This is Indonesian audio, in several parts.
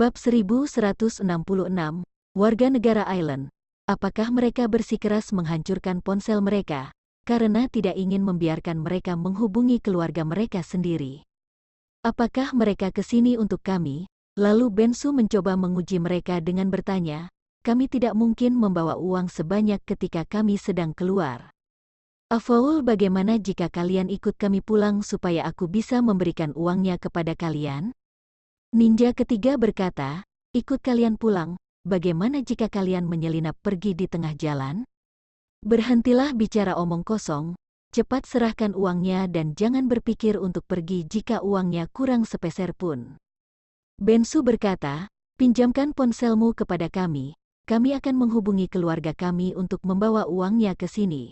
Bab 1166, Warga Negara Island. Apakah mereka bersikeras menghancurkan ponsel mereka, karena tidak ingin membiarkan mereka menghubungi keluarga mereka sendiri? Apakah mereka ke sini untuk kami? Lalu Bensu mencoba menguji mereka dengan bertanya, kami tidak mungkin membawa uang sebanyak ketika kami sedang keluar. Afaul, bagaimana jika kalian ikut kami pulang supaya aku bisa memberikan uangnya kepada kalian? Ninja ketiga berkata, ikut kalian pulang, bagaimana jika kalian menyelinap pergi di tengah jalan? Berhentilah bicara omong kosong, cepat serahkan uangnya dan jangan berpikir untuk pergi jika uangnya kurang sepeser pun. Bensu berkata, pinjamkan ponselmu kepada kami akan menghubungi keluarga kami untuk membawa uangnya ke sini.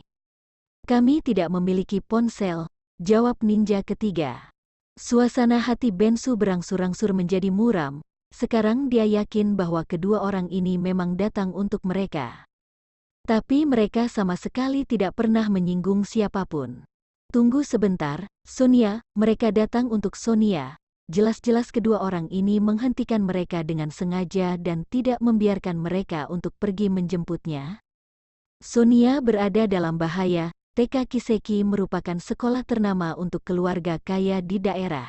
Kami tidak memiliki ponsel, jawab ninja ketiga. Suasana hati Bensu berangsur-angsur menjadi muram. Sekarang dia yakin bahwa kedua orang ini memang datang untuk mereka. Tapi mereka sama sekali tidak pernah menyinggung siapapun. Tunggu sebentar, Sonia, mereka datang untuk Sonia. Jelas-jelas kedua orang ini menghentikan mereka dengan sengaja dan tidak membiarkan mereka untuk pergi menjemputnya. Sonia berada dalam bahaya. TK Kiseki merupakan sekolah ternama untuk keluarga kaya di daerah.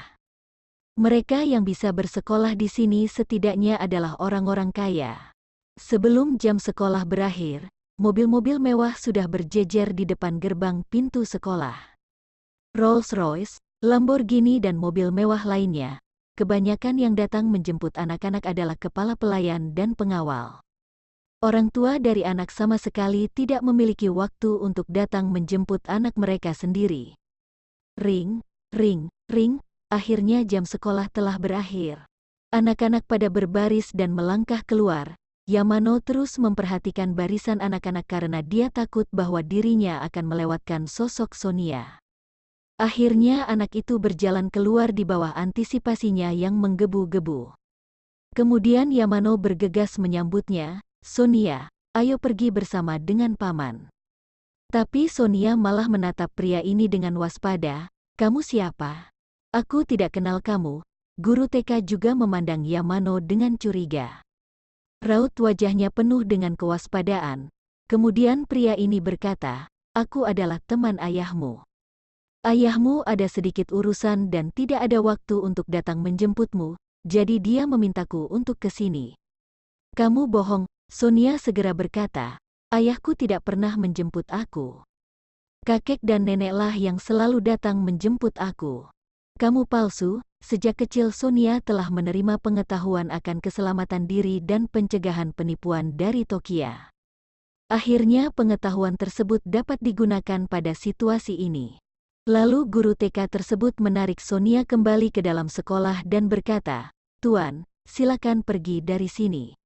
Mereka yang bisa bersekolah di sini setidaknya adalah orang-orang kaya. Sebelum jam sekolah berakhir, mobil-mobil mewah sudah berjejer di depan gerbang pintu sekolah. Rolls-Royce, Lamborghini dan mobil mewah lainnya, kebanyakan yang datang menjemput anak-anak adalah kepala pelayan dan pengawal. Orang tua dari anak sama sekali tidak memiliki waktu untuk datang menjemput anak mereka sendiri. Ring, ring, ring, akhirnya jam sekolah telah berakhir. Anak-anak pada berbaris dan melangkah keluar. Yamano terus memperhatikan barisan anak-anak karena dia takut bahwa dirinya akan melewatkan sosok Sonia. Akhirnya anak itu berjalan keluar di bawah antisipasinya yang menggebu-gebu. Kemudian Yamano bergegas menyambutnya, Sonia, ayo pergi bersama dengan paman. Tapi Sonia malah menatap pria ini dengan waspada. Kamu siapa? Aku tidak kenal kamu. Guru TK juga memandang Yamano dengan curiga. Raut wajahnya penuh dengan kewaspadaan. Kemudian pria ini berkata, aku adalah teman ayahmu. Ayahmu ada sedikit urusan dan tidak ada waktu untuk datang menjemputmu, jadi dia memintaku untuk ke sini. Kamu bohong. Sonia segera berkata, ayahku tidak pernah menjemput aku. Kakek dan neneklah yang selalu datang menjemput aku. Kamu palsu. Sejak kecil Sonia telah menerima pengetahuan akan keselamatan diri dan pencegahan penipuan dari Tokia. Akhirnya pengetahuan tersebut dapat digunakan pada situasi ini. Lalu guru TK tersebut menarik Sonia kembali ke dalam sekolah dan berkata, Tuan, silakan pergi dari sini.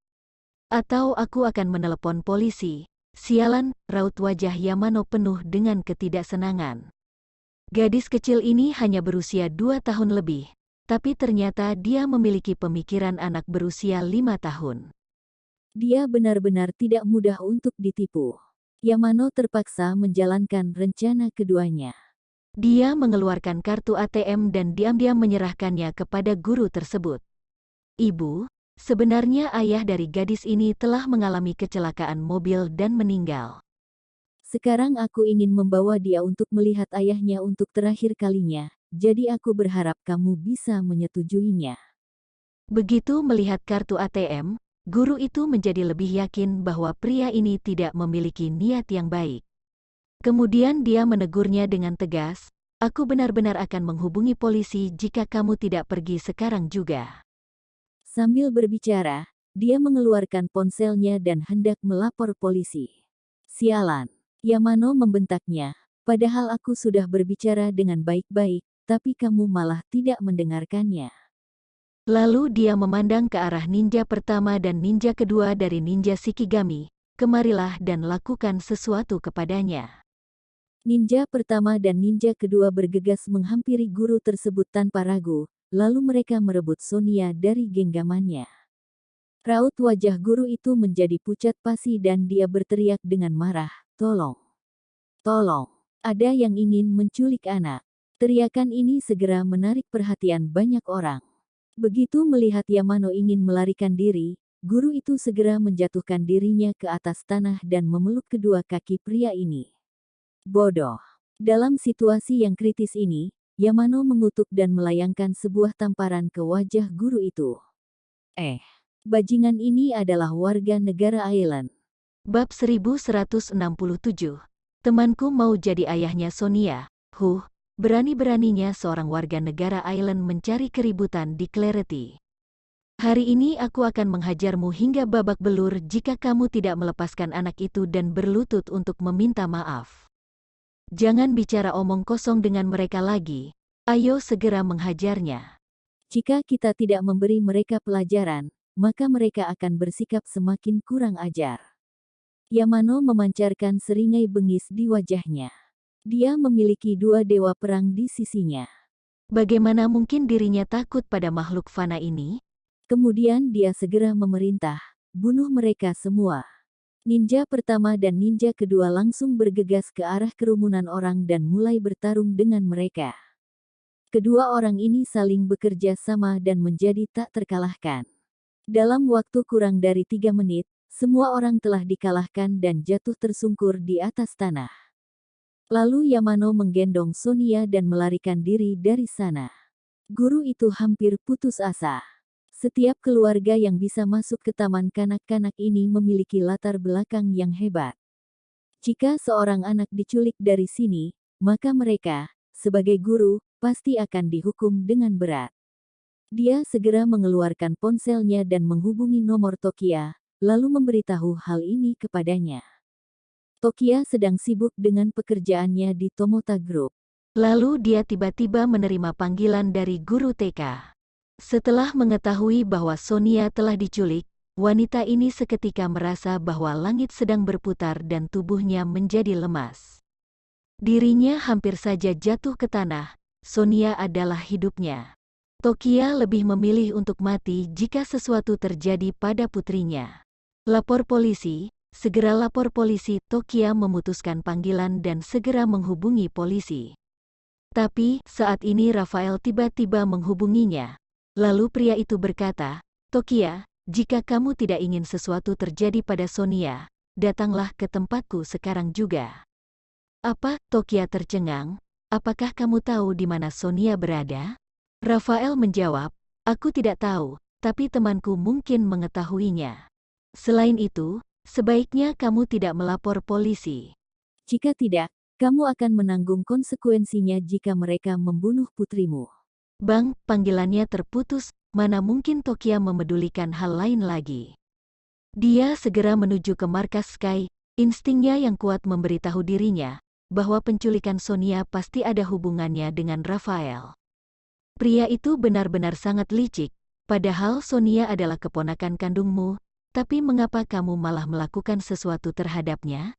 Atau aku akan menelepon polisi. Sialan, raut wajah Yamano penuh dengan ketidaksenangan. Gadis kecil ini hanya berusia 2 tahun lebih, tapi ternyata dia memiliki pemikiran anak berusia 5 tahun. Dia benar-benar tidak mudah untuk ditipu. Yamano terpaksa menjalankan rencana keduanya. Dia mengeluarkan kartu ATM dan diam-diam menyerahkannya kepada guru tersebut. Ibu, sebenarnya ayah dari gadis ini telah mengalami kecelakaan mobil dan meninggal. Sekarang aku ingin membawa dia untuk melihat ayahnya untuk terakhir kalinya, jadi aku berharap kamu bisa menyetujuinya. Begitu melihat kartu ATM, guru itu menjadi lebih yakin bahwa pria ini tidak memiliki niat yang baik. Kemudian dia menegurnya dengan tegas, aku benar-benar akan menghubungi polisi jika kamu tidak pergi sekarang juga. Sambil berbicara, dia mengeluarkan ponselnya dan hendak melapor polisi. Sialan, Yamano membentaknya, padahal aku sudah berbicara dengan baik-baik, tapi kamu malah tidak mendengarkannya. Lalu dia memandang ke arah ninja pertama dan ninja kedua dari ninja Shikigami, kemarilah dan lakukan sesuatu kepadanya. Ninja pertama dan ninja kedua bergegas menghampiri guru tersebut tanpa ragu, lalu mereka merebut Sonia dari genggamannya. Raut wajah guru itu menjadi pucat pasi dan dia berteriak dengan marah, tolong. Tolong, ada yang ingin menculik anak. Teriakan ini segera menarik perhatian banyak orang. Begitu melihat Yamano ingin melarikan diri, guru itu segera menjatuhkan dirinya ke atas tanah dan memeluk kedua kaki pria ini. Bodoh. Dalam situasi yang kritis ini, Yamano mengutuk dan melayangkan sebuah tamparan ke wajah guru itu. Bajingan ini adalah warga negara Island. Bab 1167. Temanku mau jadi ayahnya Sonia. Berani-beraninya seorang warga negara Island mencari keributan di Clarity. Hari ini aku akan menghajarmu hingga babak belur jika kamu tidak melepaskan anak itu dan berlutut untuk meminta maaf. Jangan bicara omong kosong dengan mereka lagi. Ayo segera menghajarnya. Jika kita tidak memberi mereka pelajaran, maka mereka akan bersikap semakin kurang ajar. Yamano memancarkan seringai bengis di wajahnya. Dia memiliki dua dewa perang di sisinya. Bagaimana mungkin dirinya takut pada makhluk fana ini? Kemudian dia segera memerintah, bunuh mereka semua. Ninja pertama dan ninja kedua langsung bergegas ke arah kerumunan orang dan mulai bertarung dengan mereka. Kedua orang ini saling bekerja sama dan menjadi tak terkalahkan. Dalam waktu kurang dari 3 menit, semua orang telah dikalahkan dan jatuh tersungkur di atas tanah. Lalu Yamano menggendong Sonia dan melarikan diri dari sana. Guru itu hampir putus asa. Setiap keluarga yang bisa masuk ke taman kanak-kanak ini memiliki latar belakang yang hebat. Jika seorang anak diculik dari sini, maka mereka, sebagai guru, pasti akan dihukum dengan berat. Dia segera mengeluarkan ponselnya dan menghubungi nomor Tokia, lalu memberitahu hal ini kepadanya. Tokia sedang sibuk dengan pekerjaannya di Tomota Group. Lalu dia tiba-tiba menerima panggilan dari guru TK. Setelah mengetahui bahwa Sonia telah diculik, wanita ini seketika merasa bahwa langit sedang berputar dan tubuhnya menjadi lemas. Dirinya hampir saja jatuh ke tanah. Sonia adalah hidupnya. Tokia lebih memilih untuk mati jika sesuatu terjadi pada putrinya. Lapor polisi, segera lapor polisi. Tokia memutuskan panggilan dan segera menghubungi polisi. Tapi, saat ini Rafael tiba-tiba menghubunginya. Lalu pria itu berkata, Tokia, jika kamu tidak ingin sesuatu terjadi pada Sonia, datanglah ke tempatku sekarang juga. Apa? Tokia tercengang. Apakah kamu tahu di mana Sonia berada? Rafael menjawab, aku tidak tahu, tapi temanku mungkin mengetahuinya. Selain itu, sebaiknya kamu tidak melapor polisi. Jika tidak, kamu akan menanggung konsekuensinya jika mereka membunuh putrimu. Bang, panggilannya terputus, mana mungkin Tokia memedulikan hal lain lagi. Dia segera menuju ke markas Sky, instingnya yang kuat memberitahu dirinya, bahwa penculikan Sonia pasti ada hubungannya dengan Rafael. Pria itu benar-benar sangat licik, padahal Sonia adalah keponakan kandungmu, tapi mengapa kamu malah melakukan sesuatu terhadapnya?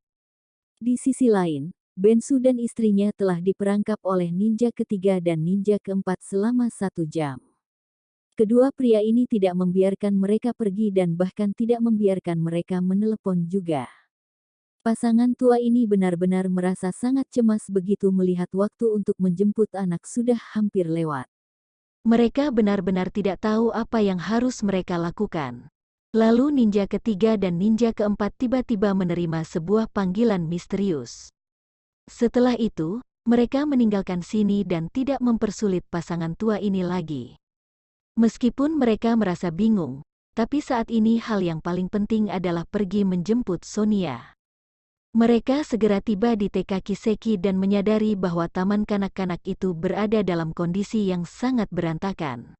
Di sisi lain, Bensu dan istrinya telah diperangkap oleh ninja ketiga dan ninja keempat selama 1 jam. Kedua pria ini tidak membiarkan mereka pergi dan bahkan tidak membiarkan mereka menelepon juga. Pasangan tua ini benar-benar merasa sangat cemas begitu melihat waktu untuk menjemput anak sudah hampir lewat. Mereka benar-benar tidak tahu apa yang harus mereka lakukan. Lalu ninja ketiga dan ninja keempat tiba-tiba menerima sebuah panggilan misterius. Setelah itu, mereka meninggalkan sini dan tidak mempersulit pasangan tua ini lagi. Meskipun mereka merasa bingung, tapi saat ini hal yang paling penting adalah pergi menjemput Sonia. Mereka segera tiba di TK Kiseki dan menyadari bahwa taman kanak-kanak itu berada dalam kondisi yang sangat berantakan.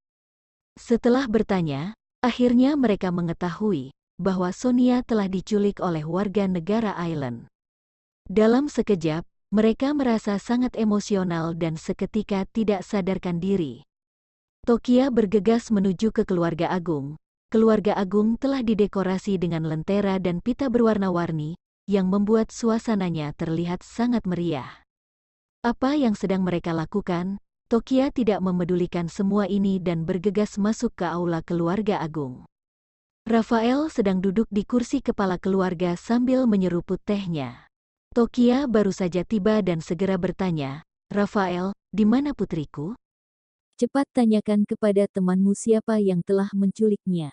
Setelah bertanya, akhirnya mereka mengetahui bahwa Sonia telah diculik oleh warga negara Island. Dalam sekejap, mereka merasa sangat emosional dan seketika tidak sadarkan diri. Tokia bergegas menuju ke keluarga agung. Keluarga agung telah didekorasi dengan lentera dan pita berwarna-warni, yang membuat suasananya terlihat sangat meriah. Apa yang sedang mereka lakukan? Tokia tidak memedulikan semua ini dan bergegas masuk ke aula keluarga agung. Rafael sedang duduk di kursi kepala keluarga sambil menyeruput tehnya. Tokia baru saja tiba dan segera bertanya, Rafael, di mana putriku? Cepat tanyakan kepada temanmu siapa yang telah menculiknya.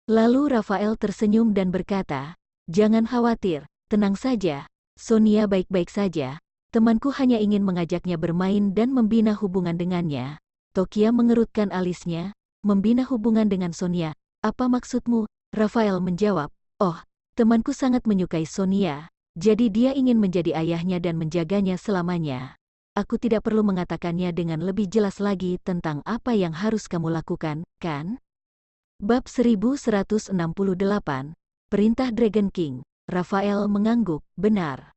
Lalu Rafael tersenyum dan berkata, "Jangan khawatir, tenang saja. Sonia baik-baik saja. Temanku hanya ingin mengajaknya bermain dan membina hubungan dengannya." Tokia mengerutkan alisnya, "Membina hubungan dengan Sonia, apa maksudmu?" Rafael menjawab, "Oh, temanku sangat menyukai Sonia, jadi dia ingin menjadi ayahnya dan menjaganya selamanya. Aku tidak perlu mengatakannya dengan lebih jelas lagi tentang apa yang harus kamu lakukan, kan?" Bab 1168, Perintah Dragon King. Rafael mengangguk, "Benar."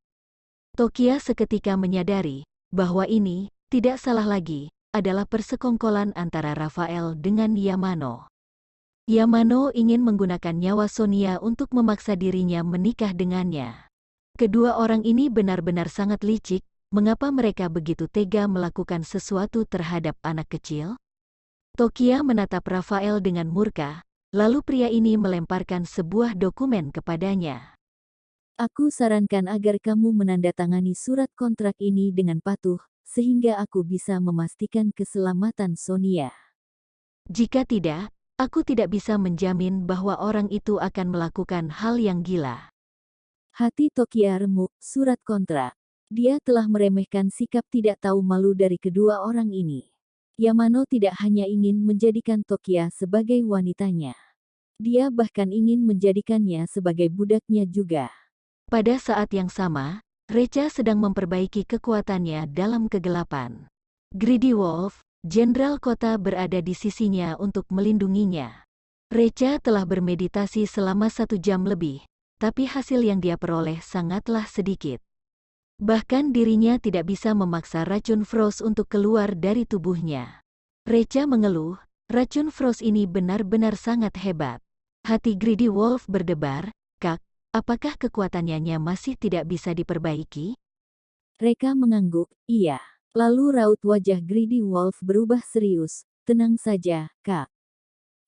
Tokia seketika menyadari bahwa ini tidak salah lagi, adalah persekongkolan antara Rafael dengan Yamano. Yamano ingin menggunakan nyawa Sonia untuk memaksa dirinya menikah dengannya. Kedua orang ini benar-benar sangat licik. Mengapa mereka begitu tega melakukan sesuatu terhadap anak kecil? Tokia menatap Rafael dengan murka, lalu pria ini melemparkan sebuah dokumen kepadanya. Aku sarankan agar kamu menandatangani surat kontrak ini dengan patuh, sehingga aku bisa memastikan keselamatan Sonia. Jika tidak, aku tidak bisa menjamin bahwa orang itu akan melakukan hal yang gila. Hati Tokia remuk, surat kontrak. Dia telah meremehkan sikap tidak tahu malu dari kedua orang ini. Yamano tidak hanya ingin menjadikan Tokia sebagai wanitanya. Dia bahkan ingin menjadikannya sebagai budaknya juga. Pada saat yang sama, Recha sedang memperbaiki kekuatannya dalam kegelapan. Greedy Wolf, jenderal kota, berada di sisinya untuk melindunginya. Recha telah bermeditasi selama 1 jam lebih, tapi hasil yang dia peroleh sangatlah sedikit. Bahkan dirinya tidak bisa memaksa racun Frost untuk keluar dari tubuhnya. Recha mengeluh, racun Frost ini benar-benar sangat hebat. Hati Greedy Wolf berdebar, "Kak, apakah kekuatannya masih tidak bisa diperbaiki?" Reka mengangguk, "Iya." Lalu raut wajah Greedy Wolf berubah serius. "Tenang saja, Kak.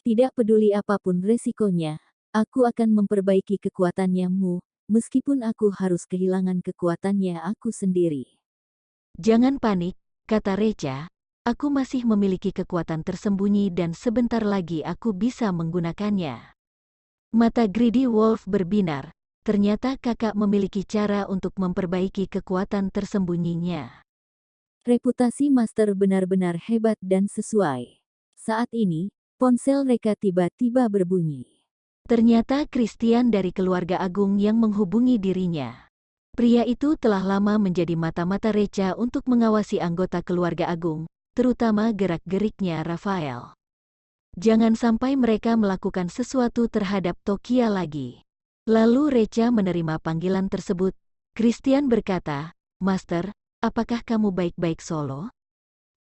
Tidak peduli apapun resikonya, aku akan memperbaiki kekuatannya-mu. Meskipun aku harus kehilangan kekuatannya aku sendiri." "Jangan panik," kata Recha. "Aku masih memiliki kekuatan tersembunyi dan sebentar lagi aku bisa menggunakannya." Mata Greedy Wolf berbinar. Ternyata kakak memiliki cara untuk memperbaiki kekuatan tersembunyinya. Reputasi Master benar-benar hebat dan sesuai. Saat ini, ponsel Reka tiba-tiba berbunyi. Ternyata Christian dari keluarga agung yang menghubungi dirinya. Pria itu telah lama menjadi mata-mata Recha untuk mengawasi anggota keluarga agung, terutama gerak-geriknya Rafael. Jangan sampai mereka melakukan sesuatu terhadap Tokia lagi. Lalu Recha menerima panggilan tersebut. Christian berkata, "Master, apakah kamu baik-baik solo?"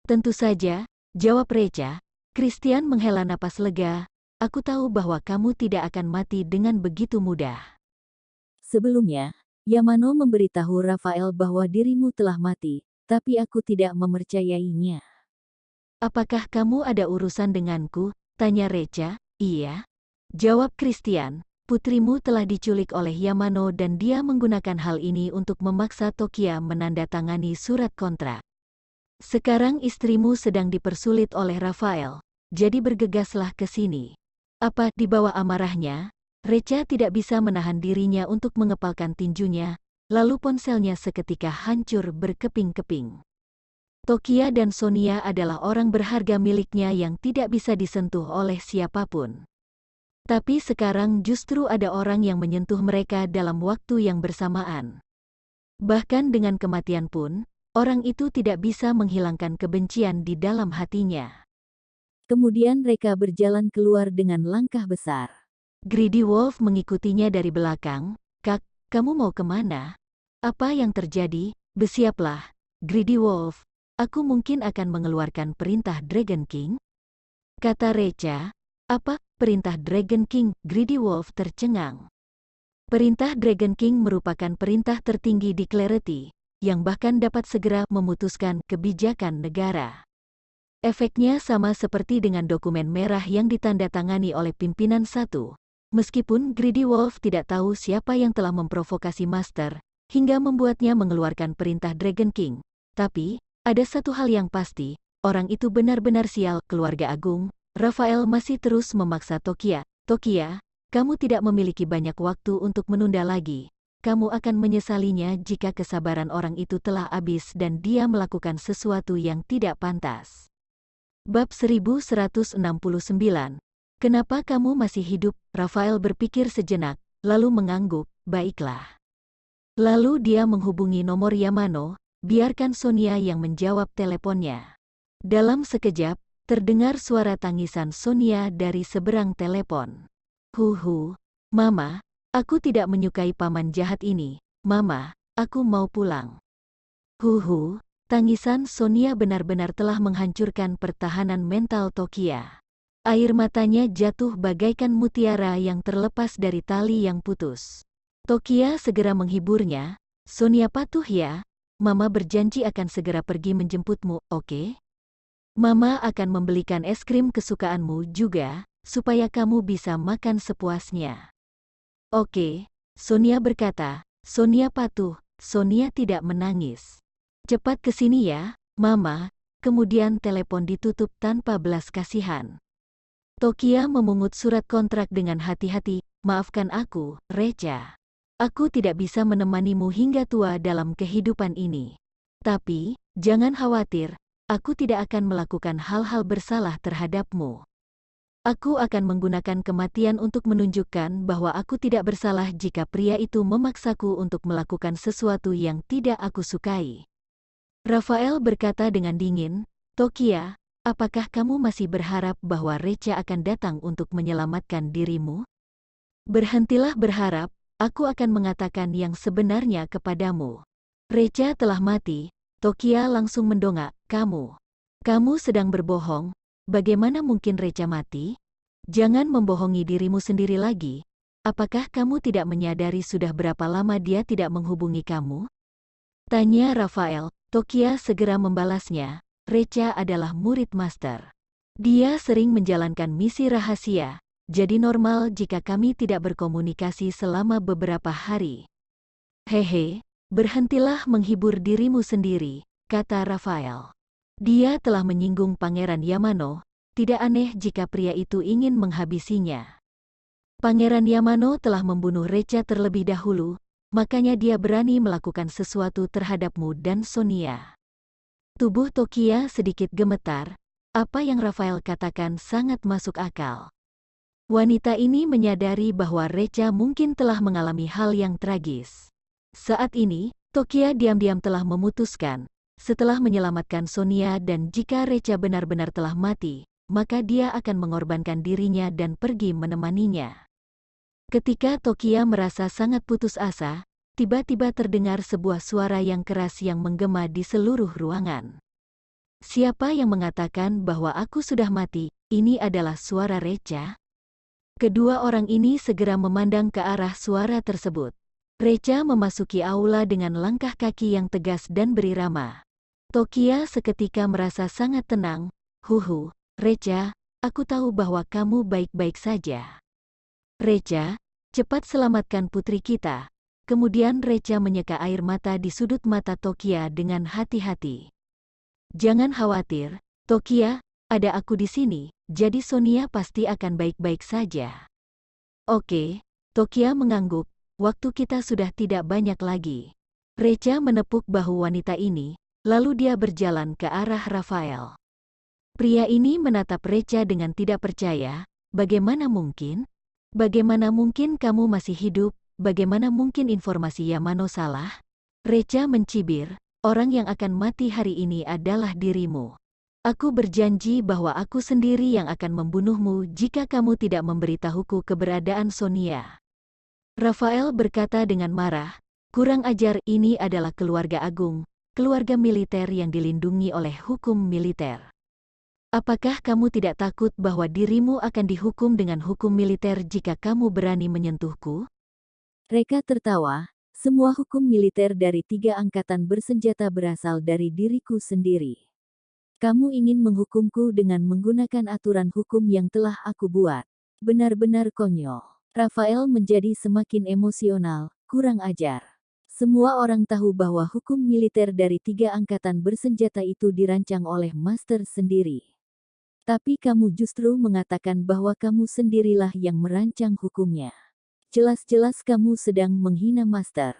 "Tentu saja," jawab Recha. Christian menghela napas lega. "Aku tahu bahwa kamu tidak akan mati dengan begitu mudah." Sebelumnya, Yamano memberitahu Rafael bahwa dirimu telah mati, tapi aku tidak mempercayainya. "Apakah kamu ada urusan denganku?" tanya Recha. "Iya," jawab Christian. "Putrimu telah diculik oleh Yamano dan dia menggunakan hal ini untuk memaksa Tokia menandatangani surat kontrak. Sekarang istrimu sedang dipersulit oleh Rafael, jadi bergegaslah ke sini." Apa di bawah amarahnya, Recha tidak bisa menahan dirinya untuk mengepalkan tinjunya, lalu ponselnya seketika hancur berkeping-keping. Tokia dan Sonia adalah orang berharga miliknya yang tidak bisa disentuh oleh siapapun. Tapi sekarang justru ada orang yang menyentuh mereka dalam waktu yang bersamaan. Bahkan dengan kematian pun, orang itu tidak bisa menghilangkan kebencian di dalam hatinya. Kemudian Reka berjalan keluar dengan langkah besar. Greedy Wolf mengikutinya dari belakang. "Kak, kamu mau kemana? Apa yang terjadi?" "Bersiaplah, Greedy Wolf. Aku mungkin akan mengeluarkan perintah Dragon King," kata Recha. "Apa, perintah Dragon King?" Greedy Wolf tercengang. Perintah Dragon King merupakan perintah tertinggi di Clarity, yang bahkan dapat segera memutuskan kebijakan negara. Efeknya sama seperti dengan dokumen merah yang ditandatangani oleh pimpinan satu. Meskipun Greedy Wolf tidak tahu siapa yang telah memprovokasi Master, hingga membuatnya mengeluarkan perintah Dragon King. Tapi, ada satu hal yang pasti, orang itu benar-benar sial, keluarga agung. Rafael masih terus memaksa Tokia. Tokia, kamu tidak memiliki banyak waktu untuk menunda lagi. Kamu akan menyesalinya jika kesabaran orang itu telah habis dan dia melakukan sesuatu yang tidak pantas. Bab 1169. Kenapa kamu masih hidup? Rafael berpikir sejenak, lalu mengangguk, baiklah. Lalu dia menghubungi nomor Yamano, biarkan Sonia yang menjawab teleponnya. Dalam sekejap, terdengar suara tangisan Sonia dari seberang telepon. Huhu, Mama, aku tidak menyukai paman jahat ini. Mama, aku mau pulang. Huhu, tangisan Sonia benar-benar telah menghancurkan pertahanan mental Tokia. Air matanya jatuh bagaikan mutiara yang terlepas dari tali yang putus. Tokia segera menghiburnya. Sonia patuh ya, Mama berjanji akan segera pergi menjemputmu, oke? Mama akan membelikan es krim kesukaanmu juga, supaya kamu bisa makan sepuasnya. Oke, Sonia berkata. Sonia patuh, Sonia tidak menangis. Cepat ke sini ya, Mama. Kemudian telepon ditutup tanpa belas kasihan. Tokia memungut surat kontrak dengan hati-hati. Maafkan aku, Recha. Aku tidak bisa menemanimu hingga tua dalam kehidupan ini. Tapi, jangan khawatir. Aku tidak akan melakukan hal-hal bersalah terhadapmu. Aku akan menggunakan kematian untuk menunjukkan bahwa aku tidak bersalah jika pria itu memaksaku untuk melakukan sesuatu yang tidak aku sukai. Rafael berkata dengan dingin, Tokia, apakah kamu masih berharap bahwa Recha akan datang untuk menyelamatkan dirimu? Berhentilah berharap, aku akan mengatakan yang sebenarnya kepadamu. Recha telah mati. Tokia langsung mendongak, kamu sedang berbohong, bagaimana mungkin Recha mati? Jangan membohongi dirimu sendiri lagi. Apakah kamu tidak menyadari sudah berapa lama dia tidak menghubungi kamu? Tanya Rafael. Tokia segera membalasnya, Recha adalah murid master. Dia sering menjalankan misi rahasia, jadi normal jika kami tidak berkomunikasi selama beberapa hari. Hehe. Berhentilah menghibur dirimu sendiri, kata Rafael. Dia telah menyinggung Pangeran Yamano, tidak aneh jika pria itu ingin menghabisinya. Pangeran Yamano telah membunuh Recha terlebih dahulu, makanya dia berani melakukan sesuatu terhadapmu dan Sonia. Tubuh Tokia sedikit gemetar, apa yang Rafael katakan sangat masuk akal. Wanita ini menyadari bahwa Recha mungkin telah mengalami hal yang tragis. Saat ini, Tokia diam-diam telah memutuskan, setelah menyelamatkan Sonia dan jika Recha benar-benar telah mati, maka dia akan mengorbankan dirinya dan pergi menemaninya. Ketika Tokia merasa sangat putus asa, tiba-tiba terdengar sebuah suara yang keras yang menggema di seluruh ruangan. Siapa yang mengatakan bahwa aku sudah mati? Ini adalah suara Recha? Kedua orang ini segera memandang ke arah suara tersebut. Recha memasuki aula dengan langkah kaki yang tegas dan berirama. Tokia seketika merasa sangat tenang. Huhu, Recha, aku tahu bahwa kamu baik-baik saja. Recha, cepat selamatkan putri kita. Kemudian Recha menyeka air mata di sudut mata Tokia dengan hati-hati. Jangan khawatir, Tokia, ada aku di sini, jadi Sonia pasti akan baik-baik saja. Oke, Tokia mengangguk. Waktu kita sudah tidak banyak lagi. Recha menepuk bahu wanita ini, lalu dia berjalan ke arah Rafael. Pria ini menatap Recha dengan tidak percaya. Bagaimana mungkin? Bagaimana mungkin kamu masih hidup? Bagaimana mungkin informasi Yamano salah? Recha mencibir, orang yang akan mati hari ini adalah dirimu. Aku berjanji bahwa aku sendiri yang akan membunuhmu jika kamu tidak memberitahuku keberadaan Sonia. Rafael berkata dengan marah, kurang ajar, ini adalah keluarga agung, keluarga militer yang dilindungi oleh hukum militer. Apakah kamu tidak takut bahwa dirimu akan dihukum dengan hukum militer jika kamu berani menyentuhku? Reka tertawa, semua hukum militer dari 3 angkatan bersenjata berasal dari diriku sendiri. Kamu ingin menghukumku dengan menggunakan aturan hukum yang telah aku buat. Benar-benar konyol. Rafael menjadi semakin emosional, kurang ajar. Semua orang tahu bahwa hukum militer dari 3 angkatan bersenjata itu dirancang oleh Master sendiri. Tapi kamu justru mengatakan bahwa kamu sendirilah yang merancang hukumnya. Jelas-jelas kamu sedang menghina Master.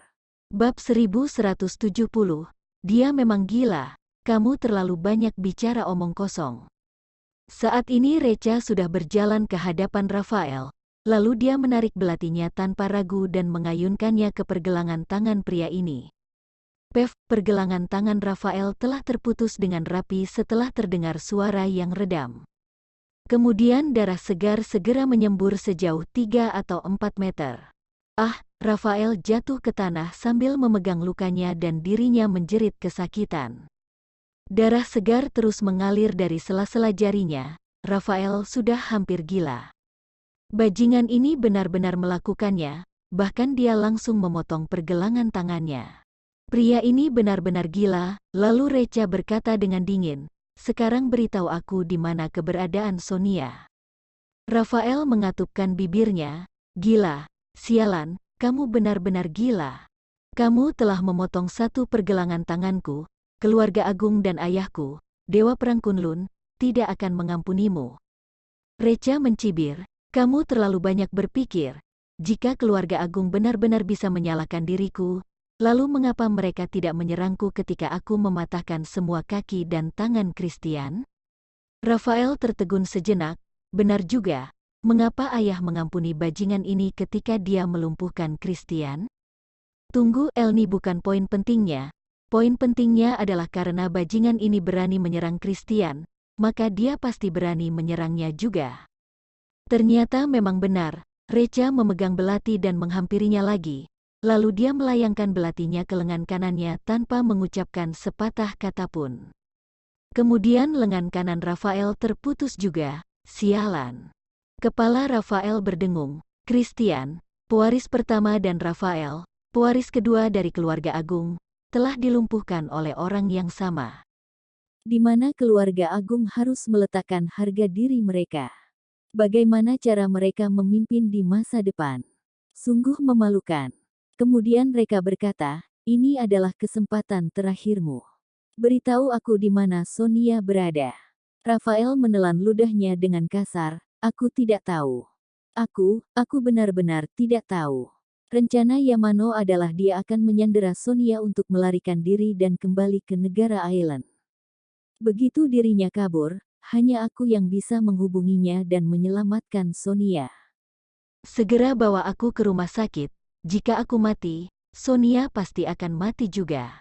Bab 1170. Dia memang gila. Kamu terlalu banyak bicara omong kosong. Saat ini Recha sudah berjalan ke hadapan Rafael. Lalu dia menarik belatinya tanpa ragu dan mengayunkannya ke pergelangan tangan pria ini. Pef, pergelangan tangan Rafael telah terputus dengan rapi setelah terdengar suara yang redam. Kemudian darah segar segera menyembur sejauh 3 atau 4 meter. Ah, Rafael jatuh ke tanah sambil memegang lukanya dan dirinya menjerit kesakitan. Darah segar terus mengalir dari sela-sela jarinya. Rafael sudah hampir gila. Bajingan ini benar-benar melakukannya, bahkan dia langsung memotong pergelangan tangannya. Pria ini benar-benar gila, lalu Recha berkata dengan dingin, "Sekarang beritahu aku di mana keberadaan Sonia." Rafael mengatupkan bibirnya, "Gila, sialan, kamu benar-benar gila. Kamu telah memotong satu pergelangan tanganku, keluarga agung dan ayahku, Dewa Perang Kunlun, tidak akan mengampunimu." Recha mencibir, "Kamu terlalu banyak berpikir. Jika keluarga agung benar-benar bisa menyalahkan diriku, lalu mengapa mereka tidak menyerangku ketika aku mematahkan semua kaki dan tangan Christian?" Rafael tertegun sejenak, benar juga, mengapa ayah mengampuni bajingan ini ketika dia melumpuhkan Christian? Tunggu, ini bukan poin pentingnya. Poin pentingnya adalah karena bajingan ini berani menyerang Christian, maka dia pasti berani menyerangnya juga. Ternyata memang benar, Recha memegang belati dan menghampirinya lagi, lalu dia melayangkan belatinya ke lengan kanannya tanpa mengucapkan sepatah kata pun. Kemudian lengan kanan Rafael terputus juga, sialan. Kepala Rafael berdengung, Christian, pewaris pertama dan Rafael, pewaris kedua dari keluarga agung, telah dilumpuhkan oleh orang yang sama. Di mana keluarga agung harus meletakkan harga diri mereka. Bagaimana cara mereka memimpin di masa depan? Sungguh memalukan. Kemudian mereka berkata, "Ini adalah kesempatan terakhirmu. Beritahu aku di mana Sonia berada." Rafael menelan ludahnya dengan kasar, "Aku tidak tahu. Aku benar-benar tidak tahu." Rencana Yamano adalah dia akan menyandera Sonia untuk melarikan diri dan kembali ke negara Island. Begitu dirinya kabur, hanya aku yang bisa menghubunginya dan menyelamatkan Sonia. "Segera bawa aku ke rumah sakit. Jika aku mati, Sonia pasti akan mati juga."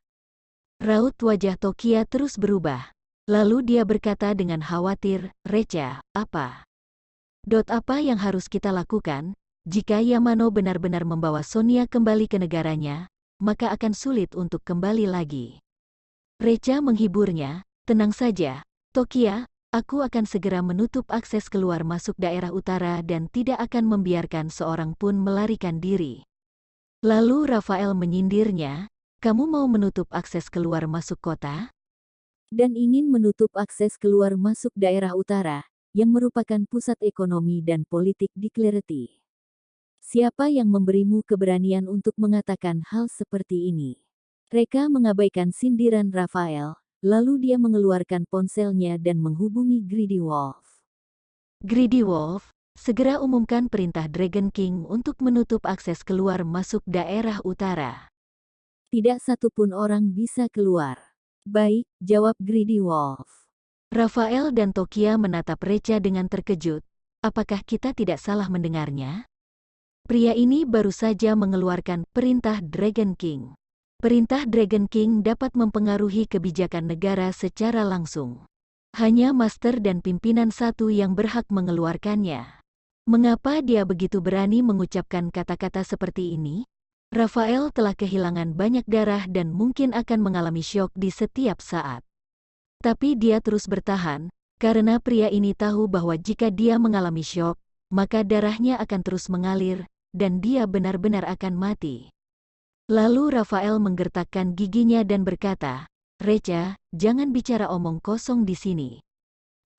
Raut wajah Tokia terus berubah. Lalu dia berkata dengan khawatir, "Recha, apa yang harus kita lakukan? Jika Yamano benar-benar membawa Sonia kembali ke negaranya, maka akan sulit untuk kembali lagi." Recha menghiburnya, "Tenang saja, Tokia. Aku akan segera menutup akses keluar masuk daerah utara dan tidak akan membiarkan seorang pun melarikan diri." Lalu Rafael menyindirnya, "Kamu mau menutup akses keluar masuk kota?" Dan ingin menutup akses keluar masuk daerah utara, yang merupakan pusat ekonomi dan politik di Clarity. Siapa yang memberimu keberanian untuk mengatakan hal seperti ini? Mereka mengabaikan sindiran Rafael. Lalu dia mengeluarkan ponselnya dan menghubungi Greedy Wolf. "Greedy Wolf, segera umumkan perintah Dragon King untuk menutup akses keluar masuk daerah utara." "Tidak satupun orang bisa keluar." "Baik," jawab Greedy Wolf. Rafael dan Tokia menatap Recha dengan terkejut. Apakah kita tidak salah mendengarnya? Pria ini baru saja mengeluarkan perintah Dragon King. Perintah Dragon King dapat mempengaruhi kebijakan negara secara langsung. Hanya Master dan pimpinan satu yang berhak mengeluarkannya. Mengapa dia begitu berani mengucapkan kata-kata seperti ini? Rafael telah kehilangan banyak darah dan mungkin akan mengalami syok di setiap saat. Tapi dia terus bertahan, karena pria ini tahu bahwa jika dia mengalami syok, maka darahnya akan terus mengalir, dan dia benar-benar akan mati. Lalu Rafael menggertakkan giginya dan berkata, "Recha, jangan bicara omong kosong di sini.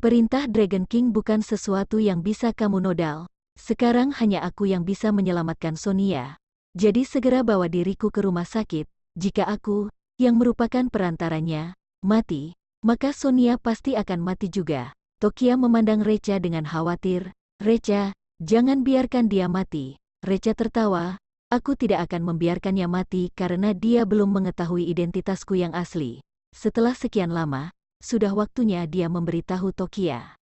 Perintah Dragon King bukan sesuatu yang bisa kamu nodal. Sekarang hanya aku yang bisa menyelamatkan Sonia. Jadi segera bawa diriku ke rumah sakit. Jika aku, yang merupakan perantaranya, mati, maka Sonia pasti akan mati juga. Tokia memandang Recha dengan khawatir. Recha, jangan biarkan dia mati. Recha tertawa. Aku tidak akan membiarkannya mati karena dia belum mengetahui identitasku yang asli. Setelah sekian lama, sudah waktunya dia memberitahu Tokia.